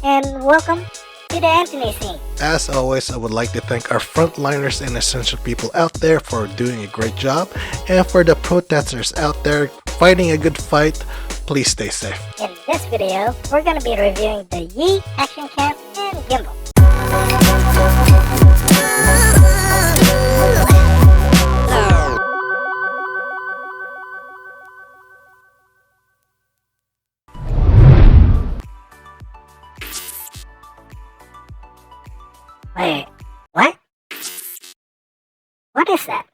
and welcome to the Anthony scene. As always, I would like to thank our frontliners and essential people out there for doing a great job, and for the protesters out there fighting a good fight, please stay safe. In this video, we're going to be reviewing the Yi Action Cam and Gimbal. Wait, what? What is that?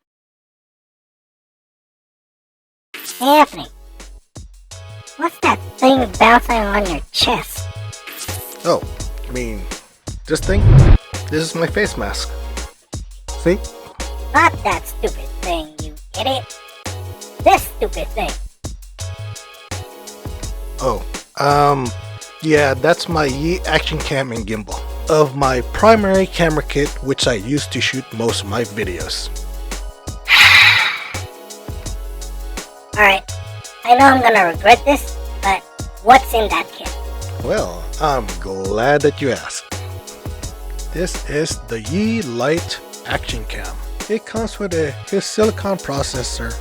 Hey, Anthony, what's that thing bouncing on your chest? Oh, this thing? This is my face mask. See? Not that stupid thing, you idiot. This stupid thing. Oh, yeah, that's my Yi Action Cam and Gimbal. Of my primary camera kit, which I use to shoot most of my videos. Alright, I know I'm gonna regret this, but what's in that kit? Well, I'm glad that you asked. This is the Yi Lite Action Cam. It comes with a silicon processor,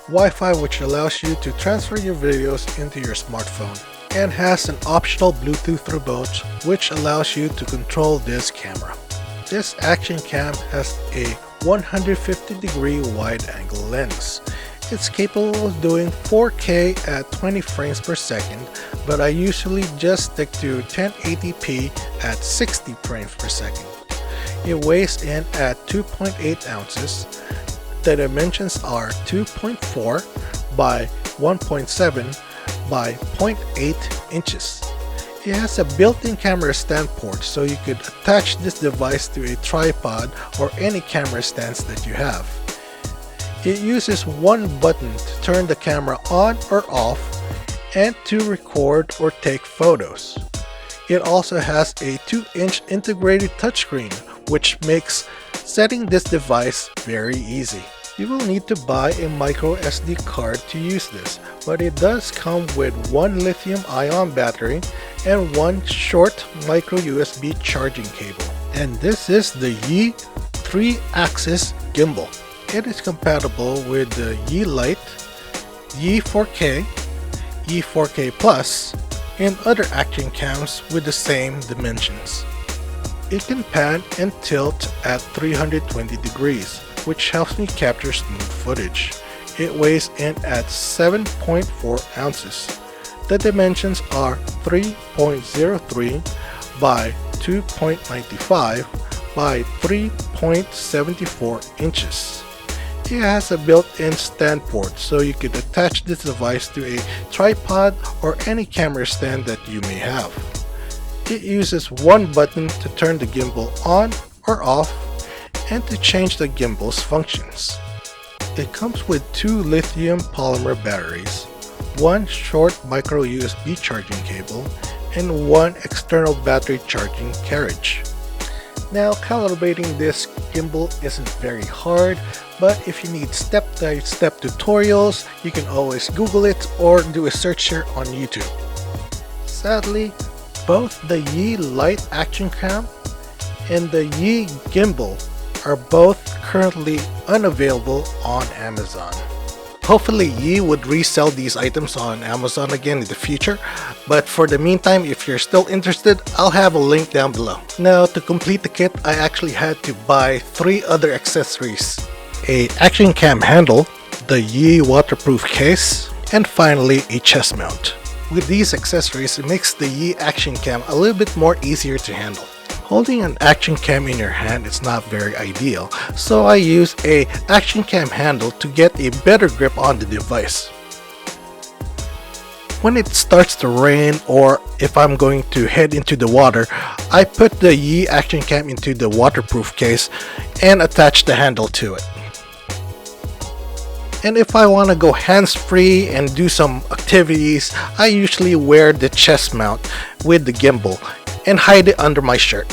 Wi-Fi which allows you to transfer your videos into your smartphone, and has an optional Bluetooth remote which allows you to control this camera. This action cam has a 150-degree wide-angle lens. It's capable of doing 4K at 20 frames per second, but I usually just stick to 1080p at 60 frames per second. It weighs in at 2.8 ounces. The dimensions are 2.4 by 1.7 by 0.8 inches. It has a built-in camera stand port, so you could attach this device to a tripod or any camera stands that you have. It uses one button to turn the camera on or off and to record or take photos. It also has a 2-inch integrated touchscreen, which makes setting this device very easy. You will need to buy a micro SD card to use this, but it does come with one lithium-ion battery and one short micro USB charging cable. And this is the Yi 3-axis gimbal. It is compatible with the Yi Lite, Yi 4K, Yi 4K Plus, and other action cams with the same dimensions. It can pan and tilt at 320 degrees, which helps me capture smooth footage. It weighs in at 7.4 ounces. The dimensions are 3.03 by 2.95 by 3.74 inches. It has a built-in stand port, so you could attach this device to a tripod or any camera stand that you may have. It uses one button to turn the gimbal on or off and to change the gimbal's functions. It comes with two lithium polymer batteries, one short micro USB charging cable, and one external battery charging carriage. Now, calibrating this gimbal isn't very hard, but if you need step-by-step tutorials, you can always Google it or do a search here on YouTube. Sadly, both the Yi Lite Action Cam and the Yi Gimbal are both currently unavailable on Amazon. Hopefully Yi would resell these items on Amazon again in the future, but for the meantime, if you're still interested, I'll have a link down below. Now, to complete the kit, I actually had to buy 3 other accessories: a action cam handle, the Yi waterproof case, and finally a chest mount. With these accessories, it makes the Yi action cam a little bit more easier to handle. Holding an action cam in your hand is not very ideal, so I use a action cam handle to get a better grip on the device. When it starts to rain, or if I'm going to head into the water, I put the Yi action cam into the waterproof case and attach the handle to it. And if I want to go hands-free and do some activities, I usually wear the chest mount with the gimbal and hide it under my shirt.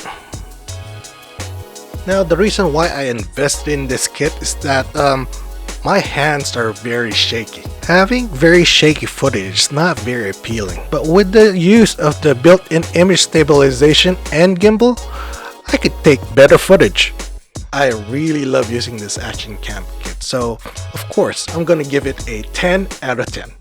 Now, the reason why I invested in this kit is that my hands are very shaky. Having very shaky footage is not very appealing, but with the use of the built-in image stabilization and gimbal, I could take better footage. I really love using this action cam kit, so of course I'm gonna give it a 10 out of 10.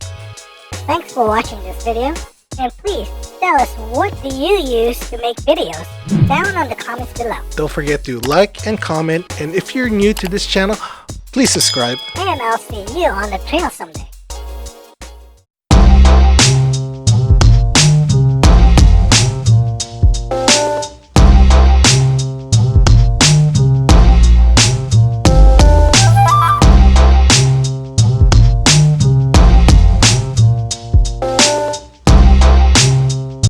Thanks for watching this video, and please tell us what do you use to make videos down on the comments below. Don't forget to like and comment, and if you're new to this channel, please subscribe. And I'll see you on the trail someday.